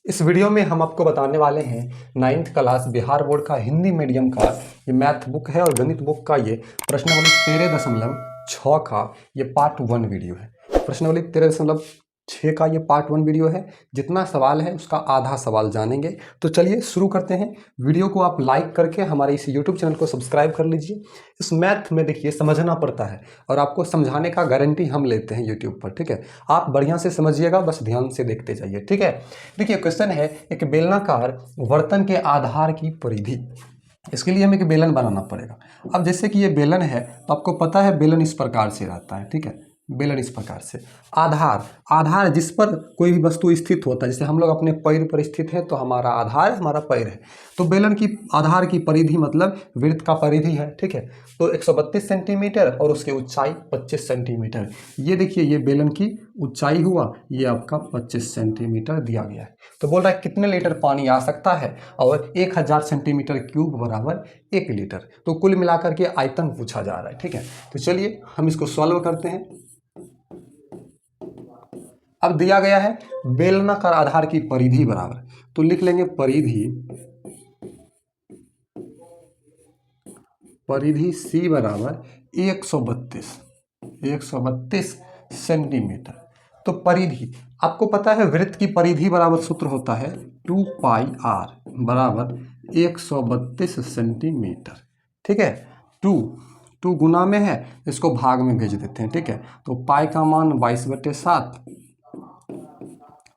इस वीडियो में हम आपको बताने वाले हैं 9th क्लास बिहार बोर्ड का हिंदी मीडियम का ये मैथ बुक है और गणित बुक का ये प्रश्नावली 13.6 का ये पार्ट 1 वीडियो है। प्रश्नावली 13.6 का ये पार्ट 1 वीडियो है। जितना सवाल है उसका आधा सवाल जानेंगे। तो चलिए शुरू करते हैं। वीडियो को आप लाइक करके हमारे इस यूट्यूब चैनल को सब्सक्राइब कर लीजिए। इस मैथ में देखिए समझना पड़ता है और आपको समझाने का गारंटी हम लेते हैं यूट्यूब पर, ठीक है। आप बढ़िया से समझिएगा, बस ध्यान से देखते जाइए, ठीक है। देखिए क्वेश्चन है, एक बेलनाकार बर्तन के आधार की परिधि। इसके लिए हमें एक बेलन बनाना पड़ेगा। अब जैसे कि ये बेलन है तो आपको पता है बेलन इस प्रकार से रहता है, ठीक है। बेलन इस प्रकार से, आधार आधार जिस पर कोई भी वस्तु स्थित होता है, जैसे हम लोग अपने पैर पर स्थित है तो हमारा आधार हमारा पैर है। तो बेलन की आधार की परिधि मतलब वृत्त का परिधि है, ठीक है। तो 132 सेंटीमीटर और उसकी ऊंचाई 25 सेंटीमीटर। ये देखिए ये बेलन की ऊंचाई हुआ, ये आपका 25 सेंटीमीटर दिया गया है। तो बोल रहा है कितने लीटर पानी आ सकता है और 1000 सेंटीमीटर क्यूब बराबर 1 लीटर। तो कुल मिलाकर के आयतन पूछा जा रहा है, ठीक है। तो चलिए हम इसको सॉल्व करते हैं। अब दिया गया है बेलनाकार आधार की परिधि बराबर, तो लिख लेंगे परिधि C बराबर 132 सेंटीमीटर। तो परिधि आपको पता है वृत्त की परिधि बराबर सूत्र होता है 2 पाई r बराबर 132 सेंटीमीटर, ठीक है। 2 गुना में है, इसको भाग में भेज देते हैं, ठीक है। तो पाई का मान 22/7,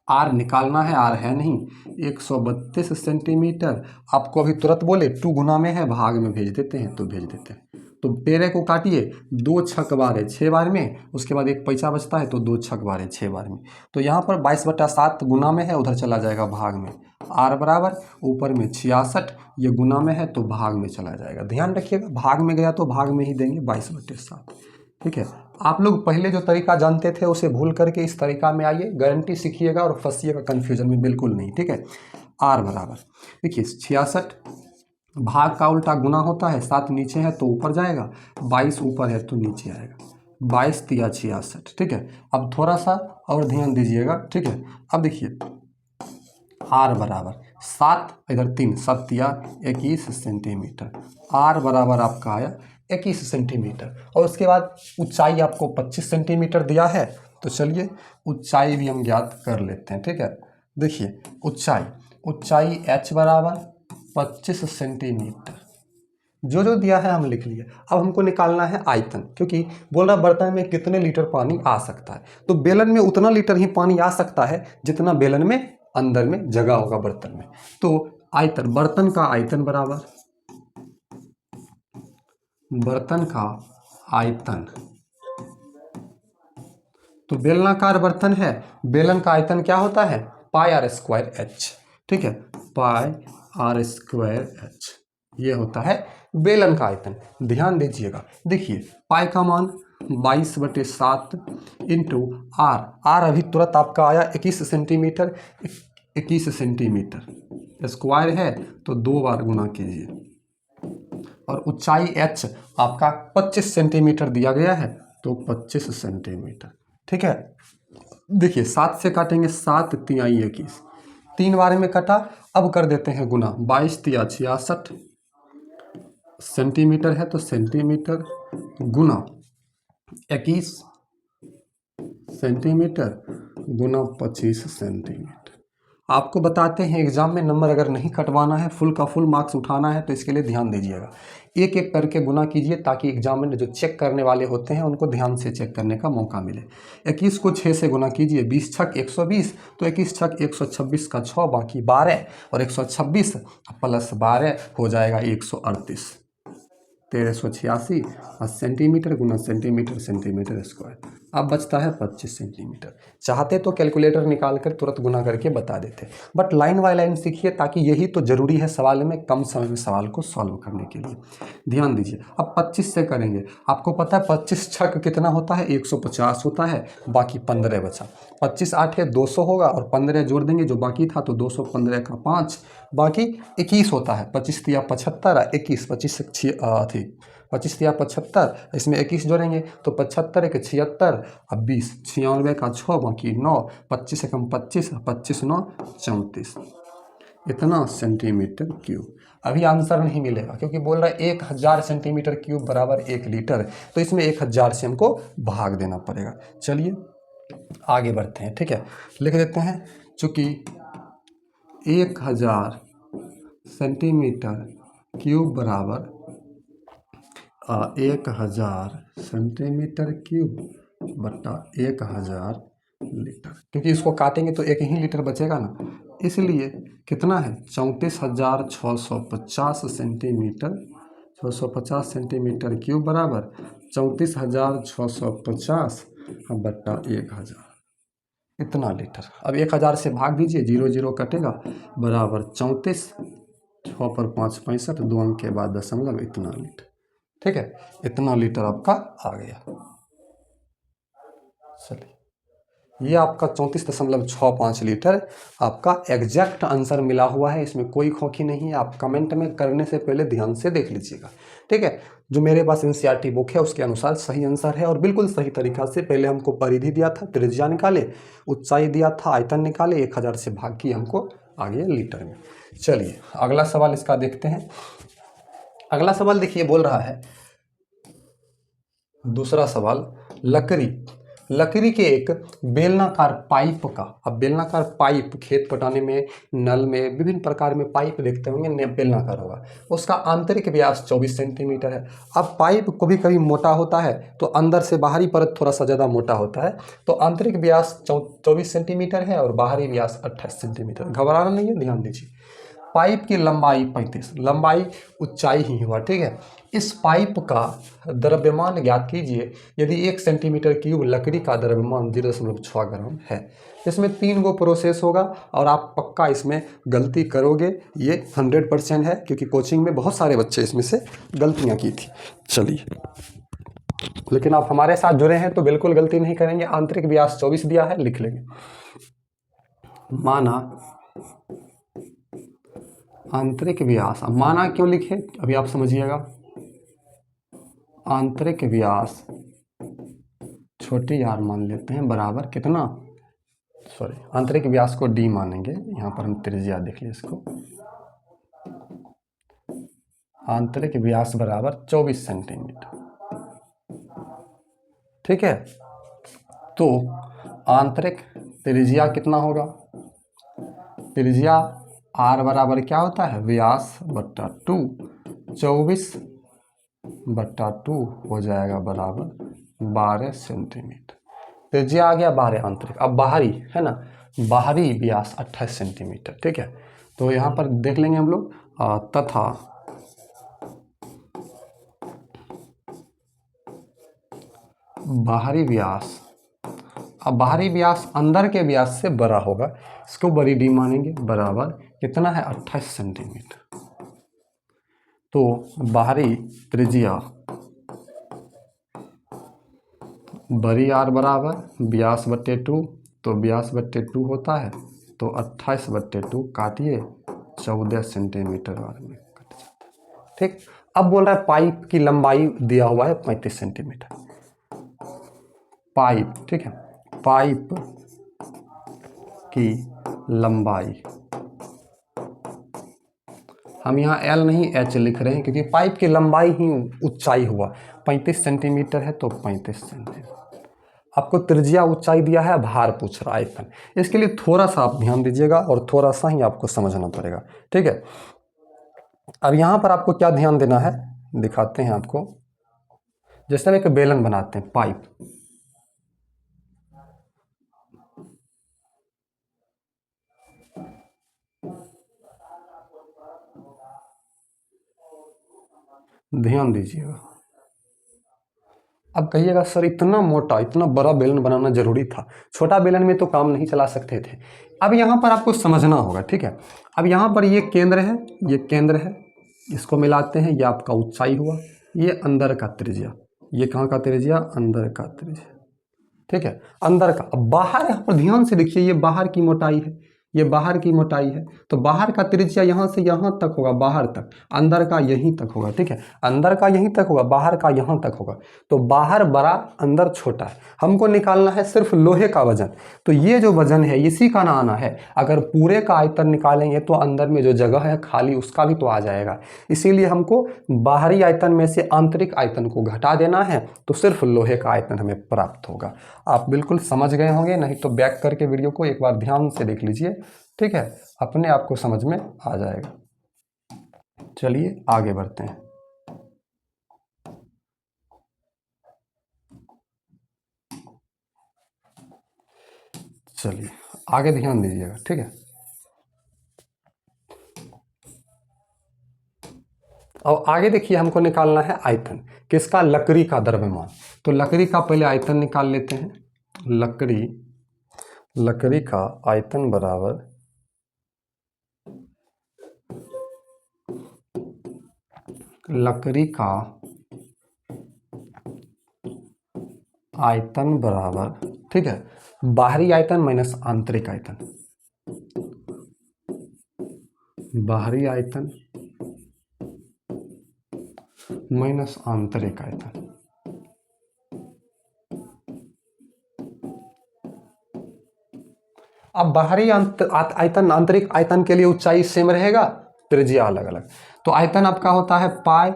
आर निकालना है, आर है नहीं, 132 सेंटीमीटर। आपको अभी तुरंत बोले 2 गुना में है, भाग में भेज देते हैं, तो भेज देते हैं। तो 13 को काटिए, 2 छक 12 6 बार में, उसके बाद एक पैसा बचता है तो 2 छक 12 6 बार में। तो यहाँ पर 22/7 गुना में है, उधर चला जाएगा भाग में। आर बराबर ऊपर में 66, ये गुना में है तो भाग में चला जाएगा। ध्यान रखिएगा, भाग में गया तो भाग में ही देंगे 22/7, ठीक है। आप लोग पहले जो तरीका जानते थे उसे भूल करके इस तरीका में आइए, गारंटी सीखिएगा और फंसिएगा कंफ्यूजन में बिल्कुल नहीं, ठीक है। आर बराबर देखिए 66, भाग का उल्टा गुना होता है, 7 नीचे है तो ऊपर जाएगा, 22 ऊपर है तो नीचे आएगा, 22 तिया 66, ठीक है। अब थोड़ा सा और ध्यान दीजिएगा, ठीक है। अब देखिए आर बराबर 7 इधर 3 7 तिया 21 सेंटीमीटर। आर बराबर आपका आया 21 सेंटीमीटर। और उसके बाद ऊंचाई आपको 25 सेंटीमीटर दिया है, तो चलिए ऊंचाई भी हम ज्ञात कर लेते हैं, ठीक है। देखिए ऊंचाई h बराबर 25 सेंटीमीटर, जो जो दिया है हम लिख लिए। अब हमको निकालना है आयतन, क्योंकि बोल रहा बर्तन में कितने लीटर पानी आ सकता है। तो बेलन में उतना लीटर ही पानी आ सकता है जितना बेलन में अंदर में जगह होगा बर्तन में। तो आयतन, बर्तन का आयतन बराबर बर्तन का आयतन, तो बेलनाकार बर्तन है, बेलन का आयतन क्या होता है पाई r स्क्वायर h, ठीक है। पाई r स्क्वायर h ये होता है बेलन का आयतन। ध्यान दीजिएगा, देखिए पाई का मान 22/7 इंटू आर अभी तुरंत आपका आया 21 सेंटीमीटर। 21 सेंटीमीटर स्क्वायर है तो 2 बार गुना कीजिए, और ऊंचाई h आपका 25 सेंटीमीटर दिया गया है तो 25 सेंटीमीटर, ठीक है। देखिए 7 से काटेंगे, 7 तिया 21, 3 बार में कटा। अब कर देते हैं गुना, 22 तिया 66 सेंटीमीटर है तो सेंटीमीटर गुना 21 सेंटीमीटर गुना 25 सेंटीमीटर। आपको बताते हैं एग्जाम में नंबर अगर नहीं कटवाना है, फुल का फुल मार्क्स उठाना है, तो इसके लिए ध्यान दीजिएगा। एक एक करके गुना कीजिए ताकि एग्जाम में जो चेक करने वाले होते हैं उनको ध्यान से चेक करने का मौका मिले। 21 को 6 से गुना कीजिए, 20 छक 120, तो 21 छक 126 का 6 बाकी 12, और 126 प्लस 12 हो जाएगा 138, 1386 और सेंटीमीटर गुना सेंटीमीटर सेंटीमीटर स्क्वायर। अब बचता है 25 सेंटीमीटर। चाहते तो कैलकुलेटर निकाल कर तुरंत गुना करके बता देते, बट लाइन बाय लाइन सीखिए ताकि यही तो जरूरी है सवाल में, कम समय में सवाल को सॉल्व करने के लिए। ध्यान दीजिए, अब 25 से करेंगे। आपको पता है 25 छक कितना होता है 150 होता है, बाकी 15 बचा। 25 8 200 होगा और 15 जोड़ देंगे जो बाकी था, तो 215 का 5 बाकी 21 होता है। 25 तिया 75, 21 25 25 या 75, इसमें 21 जोड़ेंगे तो 75 एक 76, अब 20, 96 का 6 बाकी 9, 25 एकम 25, 25 9 34, इतना सेंटीमीटर क्यूब। अभी आंसर नहीं मिलेगा क्योंकि बोल रहा है 1000 सेंटीमीटर क्यूब बराबर 1 लीटर, तो इसमें 1000 से हमको भाग देना पड़ेगा। चलिए आगे बढ़ते हैं, ठीक है, लिख देते हैं चूँकि 1000 सेंटीमीटर क्यूब बराबर 1000 सेंटीमीटर क्यूब बटा 1000 लीटर, क्योंकि इसको काटेंगे तो 1 ही लीटर बचेगा ना, इसलिए कितना है 34,650 सेंटीमीटर, 650 सेंटीमीटर क्यूब बराबर 34,650 बट्टा 1000, इतना लीटर। अब 1000 से भाग दीजिए, 0 0 कटेगा, बराबर 34, 6 पर 5 65, 2 अंक के बाद दशमलव, इतना लीटर, ठीक है, इतना लीटर आपका आ गया। चलिए ये आपका 34.65 लीटर आपका एग्जैक्ट आंसर मिला हुआ है, इसमें कोई खोखी नहीं है। आप कमेंट में करने से पहले ध्यान से देख लीजिएगा, ठीक है। जो मेरे पास एनसीईआरटी बुक है उसके अनुसार सही आंसर है और बिल्कुल सही तरीका से। पहले हमको परिधि दिया था, त्रिज्या निकाले, ऊंचाई दिया था, आयतन निकाले, 1000 से भाग किए, हमको आ गया लीटर में। चलिए अगला सवाल इसका देखते हैं। अगला सवाल देखिए, बोल रहा है दूसरा सवाल, लकड़ी के एक बेलनाकार पाइप का, अब बेलनाकार पाइप खेत पटाने में, नल में, विभिन्न प्रकार में पाइप देखते होंगे, बेलनाकार होगा, उसका आंतरिक व्यास 24 सेंटीमीटर है। अब पाइप कभी कभी मोटा होता है तो अंदर से बाहरी परत थोड़ा सा ज़्यादा मोटा होता है, तो आंतरिक व्यास 24 सेंटीमीटर है और बाहरी व्यास 28 सेंटीमीटर। घबराना नहीं है, ध्यान दीजिए। पाइप की लंबाई 35, लंबाई ऊंचाई ही हुआ, ठीक है। इस पाइप का द्रव्यमान ज्ञात कीजिए यदि 1 सेंटीमीटर क्यूब लकड़ी का द्रव्यमान 0.6 ग्राम है। इसमें 3 गो प्रोसेस होगा और आप पक्का इसमें गलती करोगे, ये 100% है, क्योंकि कोचिंग में बहुत सारे बच्चे इसमें से गलतियां की थी। चलिए, लेकिन आप हमारे साथ जुड़े हैं तो बिल्कुल गलती नहीं करेंगे। आंतरिक व्यास 24 दिया है, लिख लेंगे। माना आंतरिक व्यास, अब माना क्यों लिखे अभी आप समझिएगा। आंतरिक व्यास छोटी आर मान लेते हैं, बराबर कितना, सॉरी आंतरिक व्यास को डी मानेंगे, यहाँ पर हम त्रिज्या देख लिए इसको। आंतरिक व्यास बराबर 24 सेंटीमीटर, ठीक है। तो आंतरिक त्रिज्या कितना होगा, त्रिज्या आर बराबर क्या होता है, व्यास बट्टा 2, 24 बट्टा 2 हो जाएगा बराबर 12 सेंटीमीटर। त्रिज्या आ गया 12 आंतरिक। अब बाहरी है ना, बाहरी व्यास 28 सेंटीमीटर, ठीक है। तो यहाँ पर देख लेंगे हम लोग, तथा बाहरी व्यास, अब बाहरी व्यास अंदर के व्यास से बड़ा होगा, इसको बड़ी डी मानेंगे, बराबर कितना है 28 सेंटीमीटर। तो बाहरी त्रिज्या बड़ी आर बराबर व्यास बट्टे 2, तो व्यास बट्टे 2 होता है, तो 28 बट्टे 2 काटिए 14 सेंटीमीटर बार में कट जाता है, ठीक। अब बोल रहा है पाइप की लंबाई दिया हुआ है 35 सेंटीमीटर, पाइप, ठीक है, पाइप की लंबाई, हम यहाँ एल नहीं एच लिख रहे हैं क्योंकि पाइप की लंबाई ही ऊंचाई हुआ, 35 सेंटीमीटर है तो 35 सेंटीमीटर। आपको त्रिज्या ऊंचाई दिया है, भार पूछ रहा है आयतन, इसके लिए थोड़ा सा आप ध्यान दीजिएगा और थोड़ा सा ही आपको समझना पड़ेगा, ठीक है। अब यहाँ पर आपको क्या ध्यान देना है, दिखाते हैं आपको। जैसे हम एक बेलन बनाते हैं, पाइप, ध्यान दीजिएगा। अब कहिएगा सर इतना मोटा, इतना बड़ा बेलन बनाना जरूरी था, छोटा बेलन में तो काम नहीं चला सकते थे। अब यहाँ पर आपको समझना होगा, ठीक है। अब यहाँ पर ये केंद्र है, ये केंद्र है, इसको मिलाते हैं, ये आपका ऊंचाई हुआ, ये अंदर का त्रिज्या, ये कहाँ का त्रिज्या, अंदर का त्रिज्या, ठीक है, अंदर का। अब बाहर यहाँ पर ध्यान से देखिए, ये बाहर की मोटाई है, ये बाहर की मोटाई है, तो बाहर का त्रिज्या यहाँ से यहाँ तक होगा, बाहर तक, अंदर का यहीं तक होगा, ठीक है, अंदर का यहीं तक होगा, बाहर का यहाँ तक होगा। तो बाहर बड़ा अंदर छोटा है, हमको निकालना है सिर्फ लोहे का वजन। तो ये जो वजन है इसी का ना आना है। अगर पूरे का आयतन निकालेंगे तो अंदर में जो जगह है खाली उसका भी तो आ जाएगा, इसीलिए हमको बाहरी आयतन में से आंतरिक आयतन को घटा देना है, तो सिर्फ लोहे का आयतन हमें प्राप्त होगा। आप बिल्कुल समझ गए होंगे, नहीं तो बैक करके वीडियो को एक बार ध्यान से देख लीजिए, ठीक है, अपने आप को समझ में आ जाएगा। चलिए आगे बढ़ते हैं। चलिए आगे ध्यान दीजिएगा, ठीक है। अब आगे देखिए, हमको निकालना है आयतन किसका, लकड़ी का द्रव्यमान। तो लकड़ी का पहले आयतन निकाल लेते हैं। लकड़ी का आयतन बराबर लकड़ी का आयतन बराबर, ठीक है, बाहरी आयतन माइनस आंतरिक आयतन, बाहरी आयतन माइनस आंतरिक आयतन। अब बाहरी आयतन आंतरिक आयतन के लिए ऊंचाई सेम रहेगा, त्रिज्या अलग अलग। तो आयतन आपका होता है पाई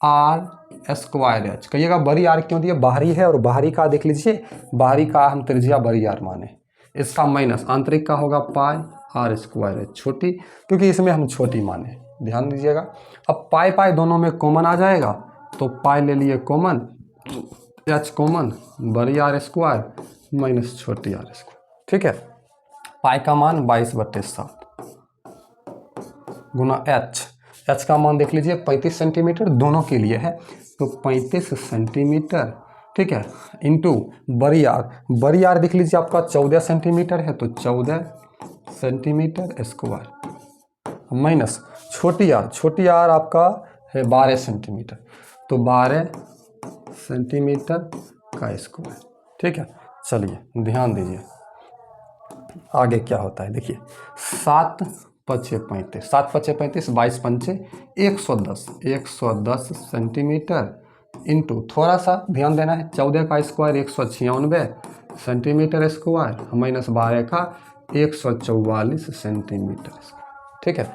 आर स्क्वायर एच। कहिएगा बड़ी आर क्यों दिया, बाहरी है, और बाहरी का देख लीजिए, बाहरी का हम त्रिज्या बड़ी आर माने, इसका माइनस आंतरिक का होगा पाई आर स्क्वायर एच, छोटी, क्योंकि इसमें हम छोटी माने, ध्यान दीजिएगा। अब पाई पाई दोनों में कॉमन आ जाएगा, तो पाई ले लिए कॉमन, एच कॉमन, बड़ी आर स्क्वायर माइनस छोटी आर स्क्वायर, ठीक है। पाई का मान 22/7 गुना एच का मान देख लीजिए 35 सेंटीमीटर दोनों के लिए है, तो 35 सेंटीमीटर, ठीक है, इंटू बड़ी आर देख लीजिए आपका 14 सेंटीमीटर है, तो 14 सेंटीमीटर स्क्वायर माइनस छोटी आर आपका है 12 सेंटीमीटर, तो 12 सेंटीमीटर का स्क्वायर, ठीक है। चलिए ध्यान दीजिए आगे क्या होता है, देखिए 7 पचे 35, 7 पचे 35, 22 पंचे 110 सेंटीमीटर इंटू, थोड़ा सा ध्यान देना है, 14 का स्क्वायर 196 सेंटीमीटर स्क्वायर माइनस 12 का 144 सेंटीमीटर स्क्वायर, ठीक है,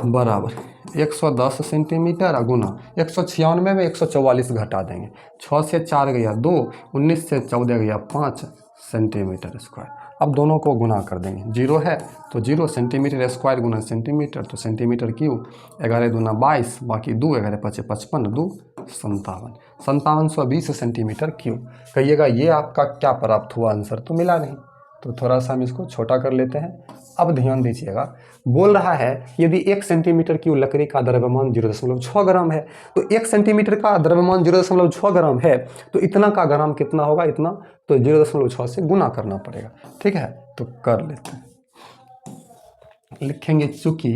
बराबर 110 सेंटीमीटर गुना 196 में 144 घटा देंगे, 6 से 4 गया 2, 19 से 14 गया 5 सेंटीमीटर स्क्वायर। अब दोनों को गुना कर देंगे, 0 है तो 0 सेंटीमीटर स्क्वायर गुना सेंटीमीटर, तो सेंटीमीटर क्यूब, 11 दूना 22, बाकी 2, 11 पचे 55, 2 57, 5720 सेंटीमीटर क्यूब। कहिएगा ये आपका क्या प्राप्त हुआ, आंसर तो मिला नहीं, तो थोड़ा सा हम इसको छोटा कर लेते हैं। अब ध्यान दीजिएगा, बोल रहा है यदि 1 सेंटीमीटर क्यूब लकड़ी का द्रव्यमान 0.6 ग्राम है, तो 1 सेंटीमीटर का द्रव्यमान 0.6 ग्राम है, तो इतना का ग्राम कितना होगा, इतना, तो 0.6 से गुना करना पड़ेगा, ठीक है। तो कर लेते हैं, लिखेंगे चूंकि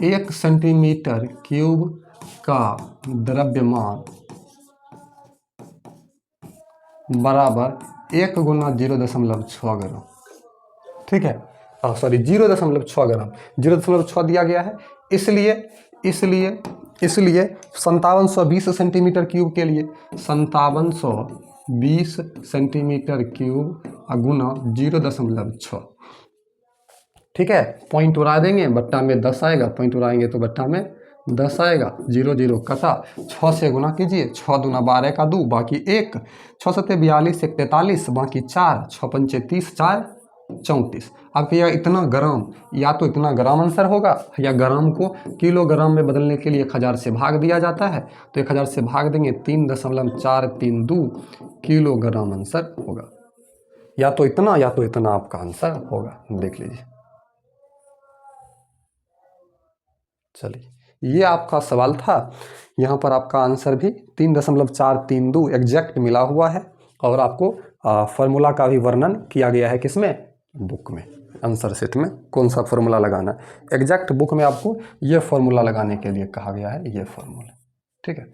1 सेंटीमीटर क्यूब का द्रव्यमान बराबर 1 गुना 0.6 ग्राम, ठीक है, सॉरी 0.6 ग्राम, 0.6 दिया गया है, इसलिए 5720 सेंटीमीटर क्यूब के लिए 5720 सेंटीमीटर क्यूब गुना 0.6, ठीक है। पॉइंट उड़ा देंगे, बट्टा में 10 आएगा, पॉइंट उड़ाएंगे तो बट्टा में 10 आएगा, 0 0 कटा, 6 से गुना कीजिए, 6 दूना 12 का 2, बाकी 1, 6 सत्ते 42, 1 43, बाकी 4, 6 पंचे 30, 4 34। अब यह इतना ग्राम, या तो इतना ग्राम आंसर होगा, या ग्राम को किलोग्राम में बदलने के लिए 1000 से भाग दिया जाता है, तो 1000 से भाग देंगे, 3.432 किलोग्राम आंसर होगा, या तो इतना आपका आंसर होगा, देख लीजिए। चलिए ये आपका सवाल था, यहाँ पर आपका आंसर भी 3.432 एग्जैक्ट मिला हुआ है, और आपको फार्मूला का भी वर्णन किया गया है, किसमें, बुक में, आंसर सेट में कौन सा फार्मूला लगाना है, एग्जैक्ट बुक में आपको ये फार्मूला लगाने के लिए कहा गया है, ये फार्मूला, ठीक है।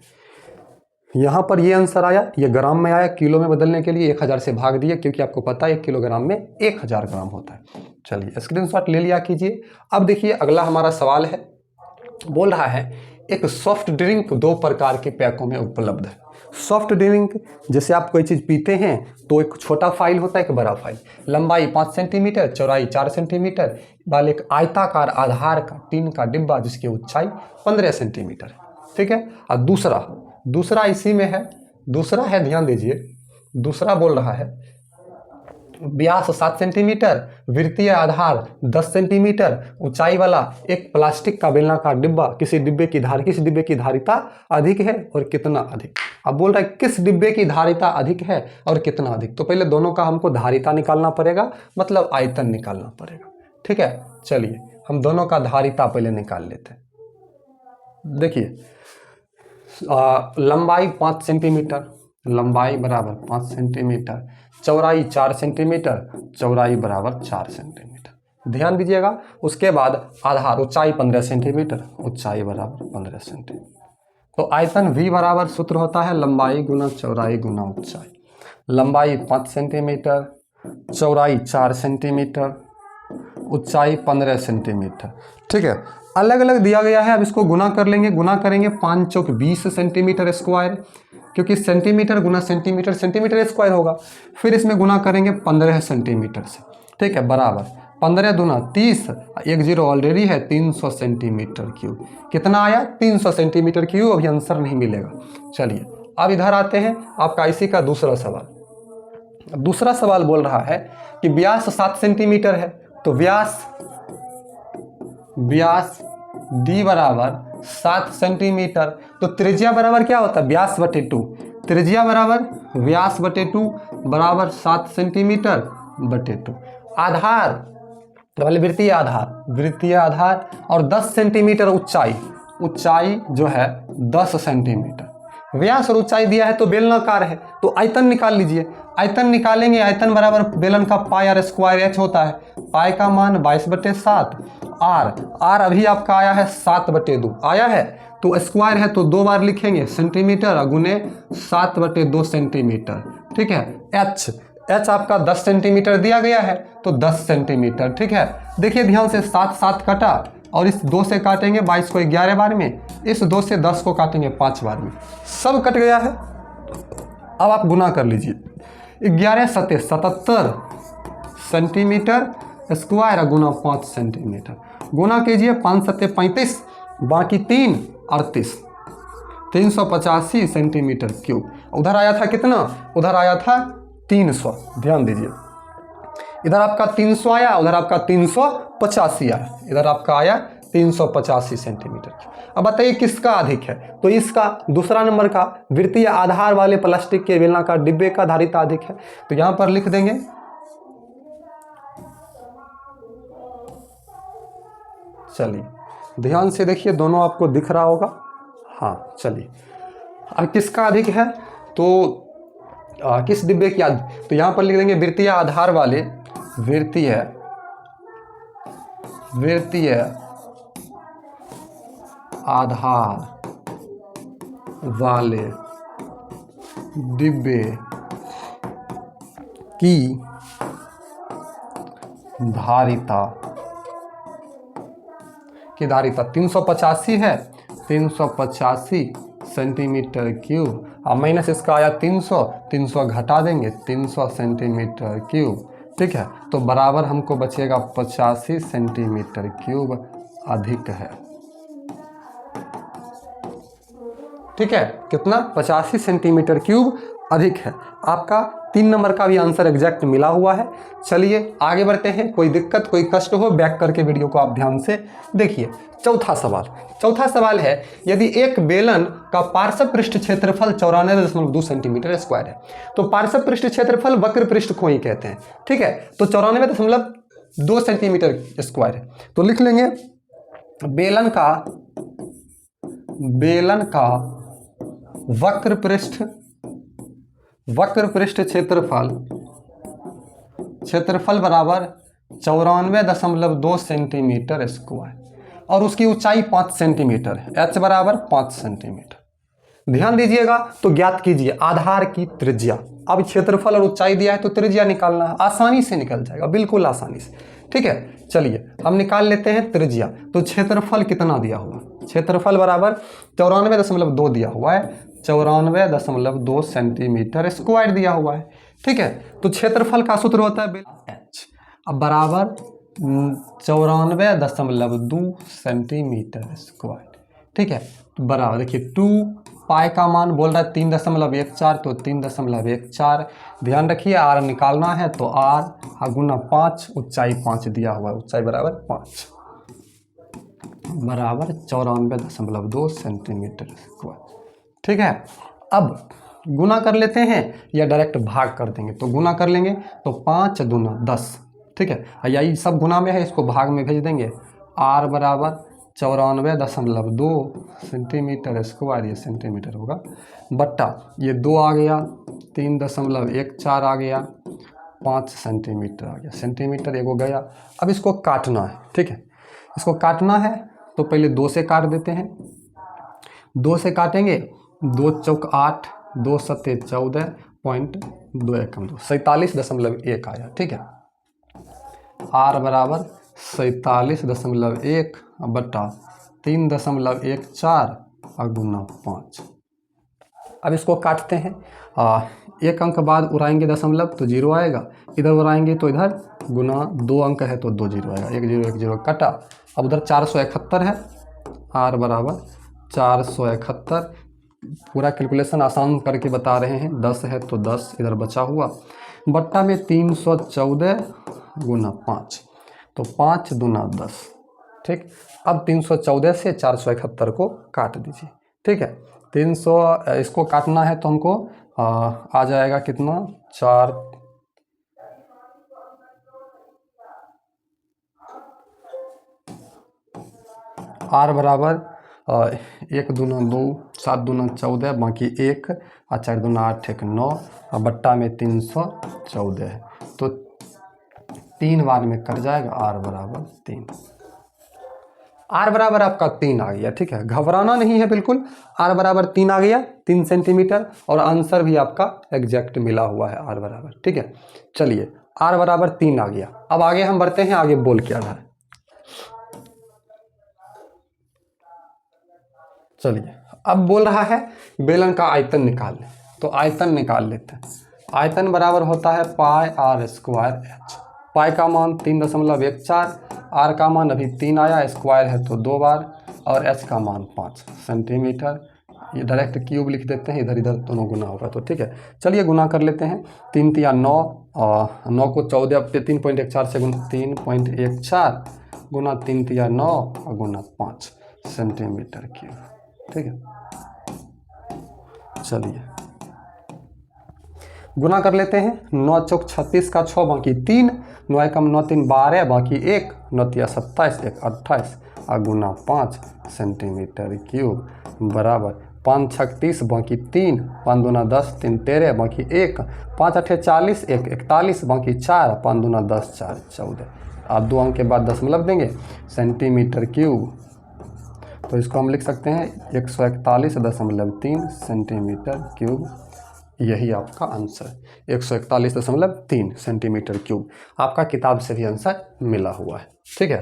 यहाँ पर ये आंसर आया, ये ग्राम में आया, किलो में बदलने के लिए 1000 से भाग दिए, क्योंकि आपको पता है 1 किलोग्राम में 1000 ग्राम होता है। चलिए स्क्रीनशॉट ले लिया कीजिए। अब देखिए अगला हमारा सवाल है, बोल रहा है एक सॉफ्ट ड्रिंक 2 प्रकार के पैकों में उपलब्ध है। सॉफ्ट ड्रिंक जैसे आप कोई चीज़ पीते हैं तो एक छोटा फाइल होता है, एक बड़ा फाइल, लंबाई 5 सेंटीमीटर, चौड़ाई 4 सेंटीमीटर वाले एक आयताकार आधार का टीन का डिब्बा जिसकी ऊंचाई 15 सेंटीमीटर है। ठीक है। और दूसरा इसी में है, दूसरा है, ध्यान दीजिए, दूसरा बोल रहा है व्यास 7 सेंटीमीटर, वृत्तीय आधार 10 सेंटीमीटर, ऊंचाई वाला एक प्लास्टिक का बेलनाकार डिब्बा, किस डिब्बे की धारिता अधिक है और कितना अधिक। अब बोल रहा है किस डिब्बे की धारिता अधिक है और कितना अधिक। तो पहले दोनों का हमको धारिता निकालना पड़ेगा, मतलब आयतन निकालना पड़ेगा। ठीक है, चलिए हम दोनों का धारिता पहले निकाल लेते हैं। देखिए लंबाई 5 सेंटीमीटर, लंबाई बराबर 5 सेंटीमीटर, चौड़ाई 4 सेंटीमीटर, चौड़ाई बराबर 4 सेंटीमीटर। ध्यान दीजिएगा। उसके बाद आधार ऊंचाई 15 सेंटीमीटर, ऊंचाई बराबर 15 सेंटीमीटर। तो आयतन V बराबर सूत्र होता है लंबाई गुना चौड़ाई गुना ऊंचाई। लंबाई 5 सेंटीमीटर, चौड़ाई 4 सेंटीमीटर, ऊंचाई 15 सेंटीमीटर। ठीक है, अलग अलग दिया गया है। अब इसको गुना कर लेंगे, गुना करेंगे 5 चौक 20 सेंटीमीटर स्क्वायर, क्योंकि सेंटीमीटर गुना सेंटीमीटर सेंटीमीटर स्क्वायर होगा। फिर इसमें गुना करेंगे 15 सेंटीमीटर से। ठीक है, बराबर 15 दूना 30, एक जीरो ऑलरेडी है, 300 सेंटीमीटर क्यूब। कितना आया? 300 सेंटीमीटर क्यूब। अभी आंसर नहीं मिलेगा। चलिए अब इधर आते हैं, आपका इसी का दूसरा सवाल। दूसरा सवाल बोल रहा है कि व्यास 7 सेंटीमीटर है, तो व्यास डी बराबर 7 सेंटीमीटर, तो त्रिज्या बराबर क्या होता है? व्यास बटे 2। त्रिज्या बराबर व्यास बटे 2 बराबर 7 सेंटीमीटर बटे 2। आधार वाले वृत्तीय आधार और 10 सेंटीमीटर ऊंचाई जो है 10 सेंटीमीटर। व्यास और ऊंचाई दिया है तो बेलनाकार है, तो आयतन निकाल लीजिए। आयतन निकालेंगे, आयतन बराबर बेलन का पाई आर स्क्वायर एच होता है। पाई का मान 22/7, आर अभी आपका आया है 7/2 आया है, तो स्क्वायर है तो 2 बार लिखेंगे सेंटीमीटर गुने 7/2 सेंटीमीटर। ठीक है, एच आपका 10 सेंटीमीटर दिया गया है, तो 10 सेंटीमीटर। ठीक है, देखिए ध्यान से 7 कटा और इस 2 से काटेंगे 22 को 11 बार में, इस 2 से 10 को काटेंगे 5 बार में, सब कट गया है। अब आप गुना कर लीजिए, 11 सते 77 सेंटीमीटर स्क्वायर गुना 5 सेंटीमीटर। गुना कीजिए, 5 सते 35, बाकी 3 38, 385 सेंटीमीटर क्यूब। उधर आया था कितना? उधर आया था 300। ध्यान दीजिए, इधर आपका 300 आया, उधर आपका 385 आया, इधर आपका आया 385 सेंटीमीटर। अब बताइए किसका अधिक है? तो इसका दूसरा नंबर का वृत्तीय आधार वाले प्लास्टिक के बेलनाकार डिब्बे का धारिता अधिक है। तो यहां पर लिख देंगे चलिए ध्यान से देखिए, दोनों आपको दिख रहा होगा। हाँ चलिए, अब किसका अधिक है? तो किस डिब्बे की तो यहां पर लिख देंगे वृत्तीय आधार वाले वृत्तीय आधार वाले डिब्बे की धारिता 385 है, 385 सेंटीमीटर क्यूब। अब माइनस इसका आया 300 घटा देंगे, 300 सेंटीमीटर क्यूब। ठीक है, तो बराबर हमको बचेगा 85 सेंटीमीटर क्यूब अधिक है। ठीक है, कितना? 85 सेंटीमीटर क्यूब अधिक है। आपका 3 नंबर का भी आंसर एग्जैक्ट मिला हुआ है। चलिए आगे बढ़ते हैं। कोई दिक्कत कोई कष्ट हो बैक करके वीडियो को आप ध्यान से देखिए। चौथा सवाल है, यदि एक बेलन का पार्श्व पृष्ठ क्षेत्रफल 94.2 सेंटीमीटर स्क्वायर है, तो पार्श्व पृष्ठ क्षेत्रफल वक्र पृष्ठ को ही कहते हैं। ठीक है, तो 94.2 सेंटीमीटर स्क्वायर है, तो लिख लेंगे बेलन का वक्र पृष्ठ क्षेत्रफल बराबर 94.2 सेंटीमीटर स्क्वायर और उसकी ऊंचाई 5 सेंटीमीटर है। एच बराबर 5 सेंटीमीटर। ध्यान दीजिएगा। तो ज्ञात कीजिए आधार की त्रिज्या। अब क्षेत्रफल और ऊंचाई दिया है तो त्रिज्या निकालना है, आसानी से निकल जाएगा, बिल्कुल आसानी से। ठीक है, चलिए हम निकाल लेते हैं त्रिज्या। तो क्षेत्रफल कितना दिया हुआ, क्षेत्रफल बराबर 94.2 दिया हुआ है, 94.2 सेंटीमीटर स्क्वायर दिया हुआ है। ठीक है, तो क्षेत्रफल का सूत्र होता है एच, अब बराबर 94.2 सेंटीमीटर स्क्वायर। ठीक है, तो बराबर देखिए 2 पाई का मान बोल रहा है 3.14, तो 3.14। ध्यान रखिए आर निकालना है तो आर गुना 5, ऊंचाई 5 दिया हुआ है, ऊंचाई बराबर 5 बराबर 94.2 सेंटीमीटर स्क्वायर। ठीक है, अब गुना कर लेते हैं या डायरेक्ट भाग कर देंगे, तो गुना कर लेंगे तो 5 दूना 10। ठीक है, यही सब गुना में है, इसको भाग में भेज देंगे। आर बराबर 94.2 सेंटीमीटर स्क्वायर, ये सेंटीमीटर होगा, बट्टा ये 2 आ गया, 3.14 आ गया, 5 सेंटीमीटर आ गया, सेंटीमीटर एगो गया। अब इसको काटना है। ठीक है, इसको काटना है तो पहले 2 से काट देते हैं, 2 से काटेंगे, 2 चौक 8, 2 सत्ते 14.2 47.1 आया। ठीक है, आर बराबर 47.1 बट्टा 3.14 और गुना 5। अब इसको काटते हैं, एक अंक बाद उड़ाएंगे दशमलव तो 0 आएगा, इधर उड़ाएंगे तो इधर गुना 2 अंक है तो 2 0 आएगा, 1 0 1 0 कटा। अब उधर 471 है, आर बराबर 471, पूरा कैलकुलेशन आसान करके बता रहे हैं, 10 है तो 10 इधर बचा हुआ, बट्टा में 314 गुना 5, तो 5 दूना 10। ठीक, अब 314 से 471 को काट दीजिए। ठीक है, 300 इसको काटना है तो हमको आ जाएगा कितना, 4 आर बराबर 1 दूना 2, 7 दूना 14, बाकी 1 और 4 दूना 8 1 9 और बट्टा में 314 है, तो 3 बार में कट जाएगा, आर बराबर 3। आर बराबर आपका 3 आ गया। ठीक है, घबराना नहीं है बिल्कुल, आर बराबर 3 आ गया, 3 सेंटीमीटर, और आंसर भी आपका एग्जैक्ट मिला हुआ है आर बराबर। ठीक है, चलिए आर बराबर 3 आ गया। अब आगे हम बढ़ते हैं, आगे बोल क्या रहा है, चलिए अब बोल रहा है बेलन का आयतन निकाल लें, तो आयतन निकाल लेते हैं। आयतन बराबर होता है पाई आर स्क्वायर एच। पाई का मान 3.14, आर का मान अभी 3 आया, स्क्वायर है तो 2 बार, और एच का मान 5 सेंटीमीटर। ये डायरेक्ट क्यूब लिख देते हैं, इधर इधर दोनों गुना होगा तो ठीक है। चलिए गुना कर लेते हैं, 3 तिया 9, और 9 को 14 पे 3.14 से गुना 3.14 गुना 3 तिया 9 और गुना 5 सेंटीमीटर क्यूब। ठीक है, चलिए गुना कर लेते हैं, 9 चौक 36 का 6 बाकी 3, 9 एकम 9 3 12 बाकी 1, 9 तिया 27 1 28 और गुना 5 सेंटीमीटर क्यूब बराबर 5 छक 30 बाकी 3, 5 दूना 10 3 13 बाकी 1, 5 अठे 40 1 41 बाकी 4, 5 दूना 10 4 14। आप 2 अंक के बाद दशमलव देंगे, सेंटीमीटर क्यूब, तो इसको हम लिख सकते हैं 141.3 सेंटीमीटर क्यूब। यही आपका आंसर 141.3 सेंटीमीटर क्यूब आपका किताब से भी आंसर मिला हुआ है। ठीक है,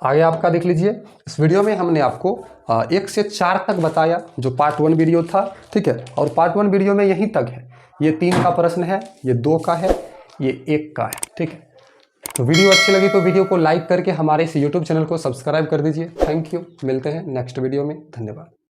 आगे आपका देख लीजिए। इस वीडियो में हमने आपको 1 से 4 तक बताया, जो पार्ट 1 वीडियो था। ठीक है, और पार्ट 1 वीडियो में यहीं तक है। ये 3 का प्रश्न है, ये 2 का है, ये 1 का है। ठीक है, तो वीडियो अच्छी लगी तो वीडियो को लाइक करके हमारे इस यूट्यूब चैनल को सब्सक्राइब कर दीजिए। थैंक यू, मिलते हैं नेक्स्ट वीडियो में, धन्यवाद।